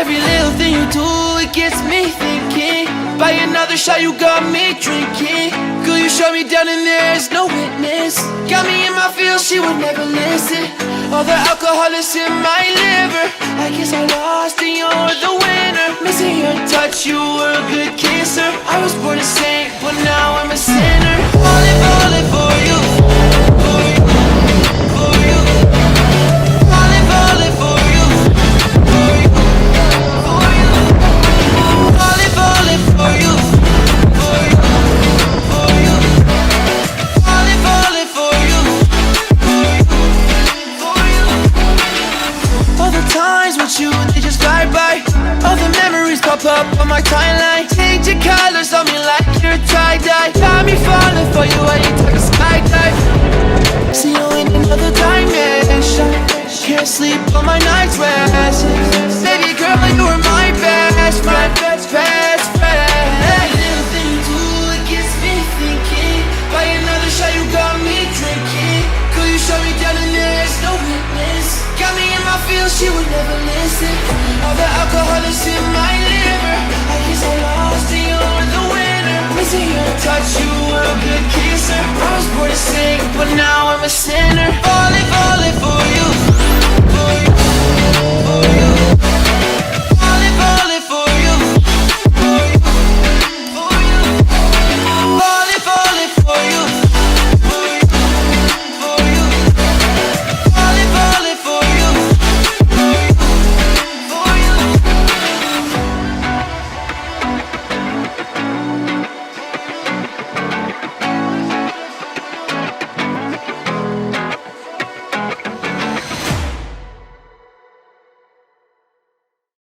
Every little thing you do, it gets me thinking. By another shot, you got me drinking. Girl, you shut me down and there's no witness. Got me in my feels, she would never listen. All the alcohol is in my liver. I guess I lost and you're the winner. Missing your touch, you were a good kisser. I was born a saint, but now I'm a sinner. Falling for you, for you, for you. Falling for you, for you, for you. Falling for you, for you, for you. Falling for you, for you, for you. All the times with you, they just fly by. All the memories pop up on my timeline. Change your colors on me like you're tie-dye. Got me falling for you while you take a skydive. See you in another dimension. Can't sleep on my night's rest. Baby girl, you were my best friend, best friend. Every little thing you do, it gets me thinking. By another shot, you got me drinking. Could you shut me down and there's no witness. Got me in my feels, she would never listen. All the alcohol is in my liver. I guess I lost and you're the winner. Missing your touch, you were a good kisser. I was born to sing, but now I'm a sinner.